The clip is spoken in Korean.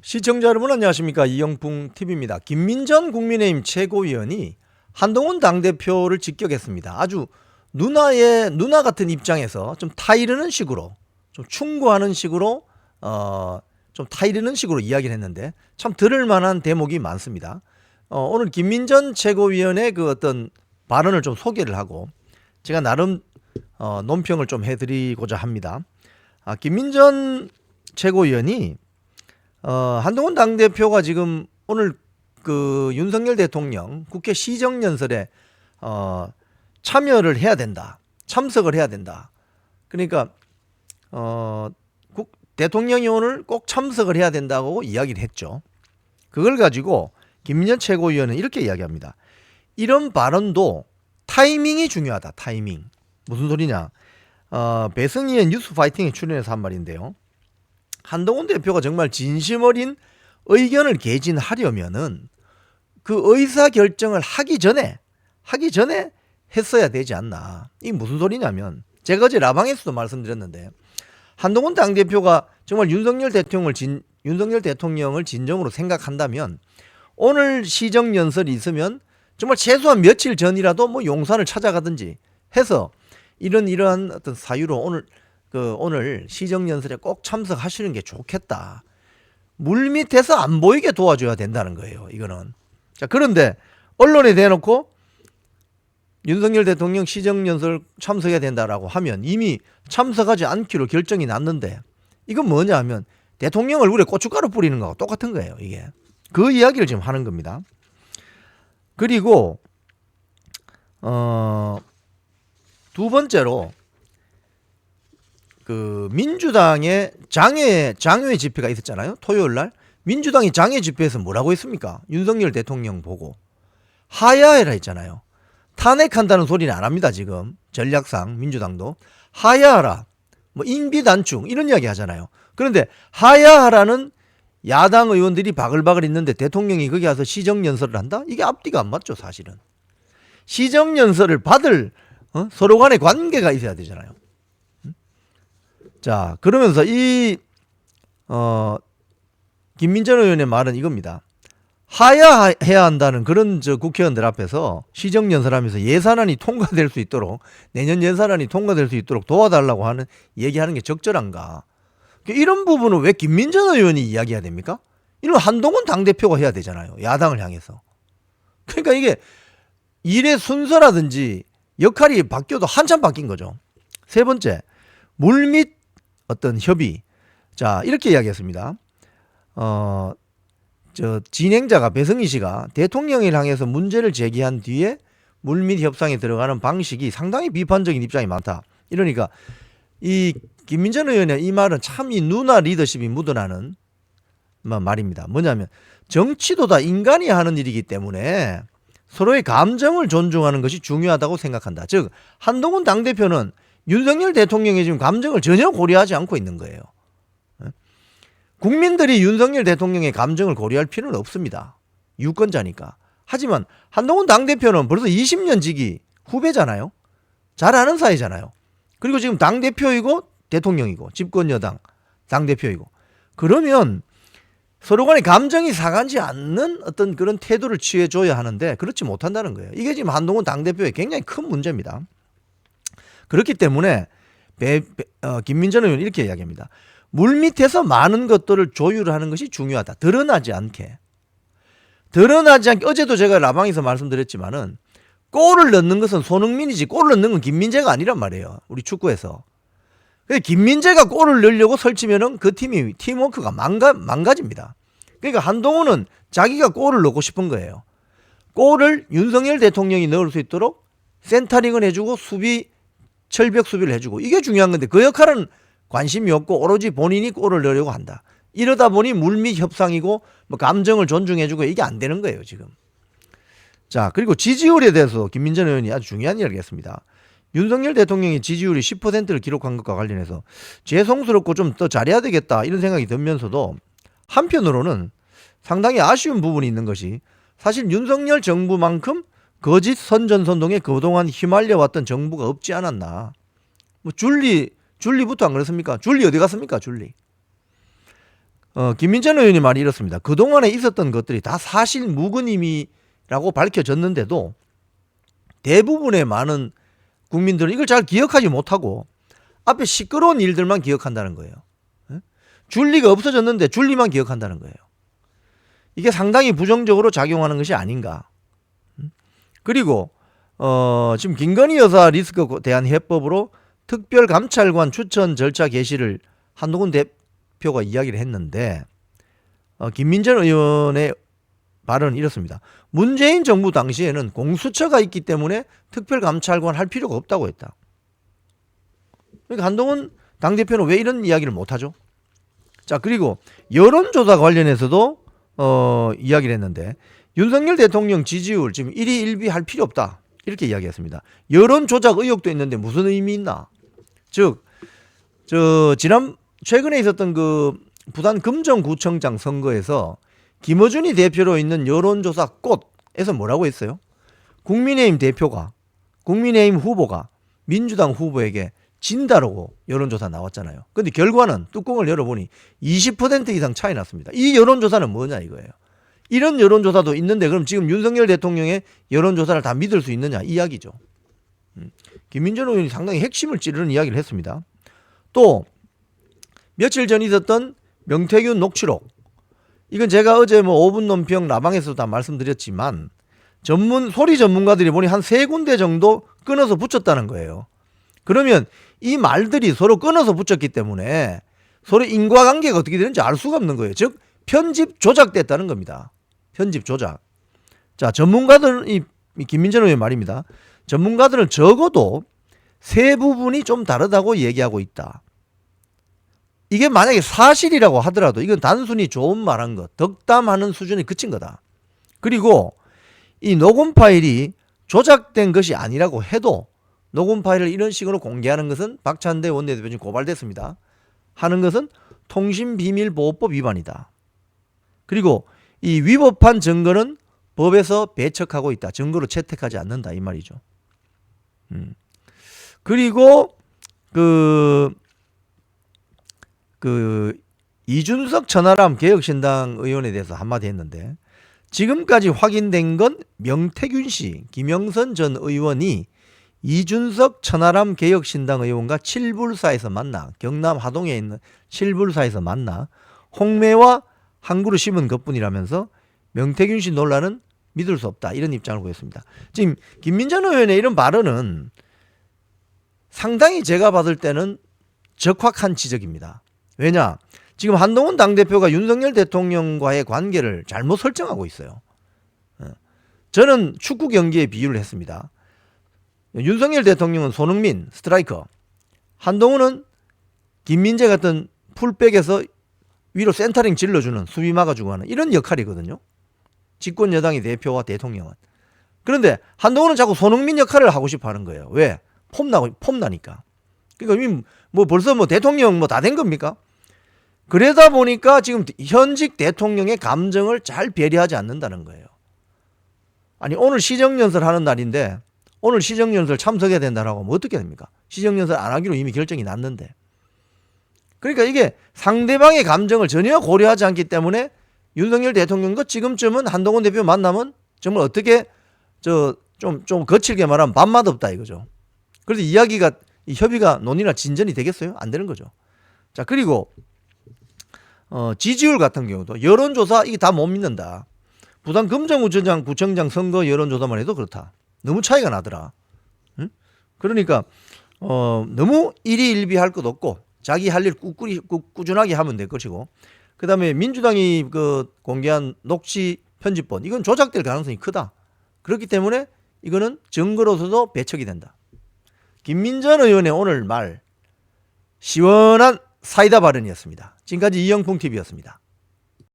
시청자 여러분 안녕하십니까. 이영풍 TV입니다. 김민전 국민의힘 최고위원이 한동훈 당대표를 직격했습니다. 아주 누나 같은 입장에서 좀 타이르는 식으로, 좀 충고하는 식으로, 좀 타이르는 식으로 이야기를 했는데 참 들을 만한 대목이 많습니다. 오늘 김민전 최고위원의 그 어떤 발언을 좀 소개를 하고 제가 나름 논평을 좀 해드리고자 합니다. 김민전 최고위원이 한동훈 당대표가 지금 오늘 그 윤석열 대통령 국회 시정연설에 참여를 해야 된다. 참석을 해야 된다. 그러니까 대통령이 오늘 꼭 참석을 해야 된다고 이야기를 했죠. 그걸 가지고 김민전 최고위원은 이렇게 이야기합니다. 이런 발언도 타이밍이 중요하다. 타이밍. 무슨 소리냐. 배승희의 뉴스 파이팅에 출연해서 한 말인데요. 한동훈 대표가 정말 진심 어린 의견을 개진하려면은 그 의사 결정을 하기 전에 했어야 되지 않나. 이게 무슨 소리냐면 제가 어제 라방에서도 말씀드렸는데 한동훈 당대표가 정말 윤석열 대통령을 진정으로 생각한다면 오늘 시정연설이 있으면 정말 최소한 며칠 전이라도 뭐 용산을 찾아가든지 해서 이러한 어떤 사유로 오늘 시정연설에 꼭 참석하시는 게 좋겠다. 물밑에서 안 보이게 도와줘야 된다는 거예요. 이거는. 자, 그런데 언론에 대놓고 윤석열 대통령 시정연설 참석해야 된다라고 하면 이미 참석하지 않기로 결정이 났는데 이건 뭐냐 하면 대통령 얼굴에 고춧가루 뿌리는 거하고 똑같은 거예요. 이게. 그 이야기를 지금 하는 겁니다. 그리고 두 번째로 그 민주당의 장외 집회가 있었잖아요. 토요일 날 민주당이 장외 집회에서 뭐라고 했습니까? 윤석열 대통령 보고 하야해라 했잖아요. 탄핵한다는 소리는 안 합니다. 지금 전략상 민주당도 하야하라, 뭐 인비 단축 이런 이야기 하잖아요. 그런데 하야하라는 야당 의원들이 바글바글 있는데 대통령이 거기 가서 시정연설을 한다? 이게 앞뒤가 안 맞죠. 사실은 시정연설을 받을 서로 간의 관계가 있어야 되잖아요. 자, 그러면서 김민전 의원의 말은 이겁니다. 하야해야 한다는 그런 국회의원들 앞에서 시정연설하면서 예산안이 통과될 수 있도록, 내년 예산안이 통과될 수 있도록 도와달라고 얘기하는 게 적절한가? 이런 부분은 왜 김민전 의원이 이야기해야 됩니까? 이런 한동훈 당대표가 해야 되잖아요. 야당을 향해서. 그러니까 이게 일의 순서라든지 역할이 바뀌어도 한참 바뀐 거죠. 세 번째, 물밑 어떤 협의. 자, 이렇게 이야기했습니다. 진행자가 배승희 씨가 대통령을 향해서 문제를 제기한 뒤에 물밑 협상에 들어가는 방식이 상당히 비판적인 입장이 많다. 이러니까 이 김민전 의원의 이 말은 참 이 누나 리더십이 묻어나는 말입니다. 뭐냐면 정치도 다 인간이 하는 일이기 때문에 서로의 감정을 존중하는 것이 중요하다고 생각한다. 즉 한동훈 당대표는 윤석열 대통령의 지금 감정을 전혀 고려하지 않고 있는 거예요. 국민들이 윤석열 대통령의 감정을 고려할 필요는 없습니다. 유권자니까. 하지만 한동훈 당대표는 벌써 20년 지기 후배잖아요. 잘 아는 사이잖아요. 그리고 지금 당대표이고 대통령이고 집권여당 당대표이고. 그러면 서로 간의 감정이 상하지 않는 어떤 그런 태도를 취해줘야 하는데 그렇지 못한다는 거예요. 이게 지금 한동훈 당대표의 굉장히 큰 문제입니다. 그렇기 때문에 김민전 의원은 이렇게 이야기합니다. 물밑에서 많은 것들을 조율하는 것이 중요하다. 드러나지 않게. 어제도 제가 라방에서 말씀드렸지만은 골을 넣는 것은 손흥민이지 골을 넣는 건 김민재가 아니란 말이에요. 우리 축구에서. 김민재가 골을 넣으려고 설치면은 그 팀워크가 망가집니다. 그러니까 한동훈은 자기가 골을 넣고 싶은 거예요. 골을 윤석열 대통령이 넣을 수 있도록 센터링을 해주고 철벽 수비를 해주고 이게 중요한 건데 그 역할은 관심이 없고 오로지 본인이 골을 넣으려고 한다. 이러다 보니 물밑 협상이고 뭐 감정을 존중해주고 이게 안 되는 거예요 지금. 자, 그리고 지지율에 대해서 김민전 의원이 아주 중요한 이야기를 했습니다. 윤석열 대통령이 지지율이 10%를 기록한 것과 관련해서 죄송스럽고 좀 더 잘해야 되겠다 이런 생각이 들면서도 한편으로는 상당히 아쉬운 부분이 있는 것이 사실 윤석열 정부만큼 거짓 선전선동에 그동안 휘말려왔던 정부가 없지 않았나. 뭐 줄리부터 안 그렇습니까? 줄리 어디 갔습니까? 줄리. 김민전 의원이 말이 이렇습니다. 그동안에 있었던 것들이 다 사실 무근임이라고 밝혀졌는데도 대부분의 많은 국민들은 이걸 잘 기억하지 못하고 앞에 시끄러운 일들만 기억한다는 거예요. 줄리가 없어졌는데 줄리만 기억한다는 거예요. 이게 상당히 부정적으로 작용하는 것이 아닌가. 그리고 지금 김건희 여사 리스크 대한 해법으로 특별감찰관 추천 절차 개시를 한동훈 대표가 이야기를 했는데 김민전 의원의 발언은 이렇습니다. 문재인 정부 당시에는 공수처가 있기 때문에 특별감찰관 할 필요가 없다고 했다. 그러니까 한동훈 당대표는 왜 이런 이야기를 못하죠? 자, 그리고 여론조사 관련해서도 이야기를 했는데 윤석열 대통령 지지율 지금 1위 1비 할 필요 없다. 이렇게 이야기했습니다. 여론조작 의혹도 있는데 무슨 의미 있나? 즉, 최근에 있었던 그 부산 금정구청장 선거에서 김어준이 대표로 있는 여론조사 꽃에서 뭐라고 했어요? 국민의힘 후보가 민주당 후보에게 진다라고 여론조사 나왔잖아요. 근데 결과는 뚜껑을 열어보니 20% 이상 차이 났습니다. 이 여론조사는 뭐냐 이거예요. 이런 여론조사도 있는데 그럼 지금 윤석열 대통령의 여론조사를 다 믿을 수 있느냐 이야기죠. 김민전 의원이 상당히 핵심을 찌르는 이야기를 했습니다. 또 며칠 전 있었던 명태균 녹취록, 이건 제가 어제 5분 논평 라방에서도 다 말씀드렸지만 소리 전문가들이 보니 한 3군데 정도 끊어서 붙였다는 거예요. 그러면 이 말들이 서로 끊어서 붙였기 때문에 서로 인과관계가 어떻게 되는지 알 수가 없는 거예요. 즉 편집 조작됐다는 겁니다. 편집 조작. 자, 이 김민전 의원 말입니다. 전문가들은 적어도 세 부분이 좀 다르다고 얘기하고 있다. 이게 만약에 사실이라고 하더라도 이건 단순히 좋은 말한 것, 덕담하는 수준에 그친 거다. 그리고 이 녹음 파일이 조작된 것이 아니라고 해도 녹음 파일을 이런 식으로 공개하는 것은 박찬대 원내대표 지금 고발됐습니다. 하는 것은 통신비밀보호법 위반이다. 그리고 이 위법한 증거는 법에서 배척하고 있다. 증거로 채택하지 않는다. 이 말이죠. 그리고 이준석 천하람 개혁신당 의원에 대해서 한마디 했는데 지금까지 확인된 건 명태균 씨, 김영선 전 의원이 이준석 천하람 개혁신당 의원과 칠불사에서 만나, 경남 하동에 있는 칠불사에서 만나 홍매와 한 그릇 심은 것뿐이라면서 명태균 씨 논란은 믿을 수 없다. 이런 입장을 보였습니다. 지금 김민전 의원의 이런 발언은 상당히 제가 봤을 때는 적확한 지적입니다. 왜냐? 지금 한동훈 당대표가 윤석열 대통령과의 관계를 잘못 설정하고 있어요. 저는 축구 경기에 비유를 했습니다. 윤석열 대통령은 손흥민, 스트라이커, 한동훈은 김민재 같은 풀백에서 위로 센터링 질러주는, 수비 막아주고 하는 이런 역할이거든요. 집권 여당의 대표와 대통령은. 그런데 한동훈은 자꾸 손흥민 역할을 하고 싶어 하는 거예요. 왜? 폼나니까. 그러니까 이미 벌써 대통령 다 된 겁니까? 그러다 보니까 지금 현직 대통령의 감정을 잘 배려하지 않는다는 거예요. 아니, 오늘 시정연설 하는 날인데 오늘 시정연설 참석해야 된다라고 하면 어떻게 됩니까? 시정연설 안 하기로 이미 결정이 났는데. 그러니까 이게 상대방의 감정을 전혀 고려하지 않기 때문에 윤석열 대통령과 지금쯤은 한동훈 대표 만나면 정말 어떻게 좀 거칠게 말하면 밥맛 없다 이거죠. 그래서 협의가 논의나 진전이 되겠어요? 안 되는 거죠. 자, 그리고 지지율 같은 경우도 여론조사 이게 다 못 믿는다. 부산 금정구청장 선거 여론조사만 해도 그렇다. 너무 차이가 나더라. 응? 그러니까 너무 일희일비 할 것 없고 자기 할 일 꾸준하게 하면 될 것이고, 그 다음에 민주당이 공개한 녹취 편집본 이건 조작될 가능성이 크다. 그렇기 때문에 이거는 증거로서도 배척이 된다. 김민전 의원의 오늘 말 시원한 사이다 발언이었습니다. 지금까지 이영풍 TV였습니다.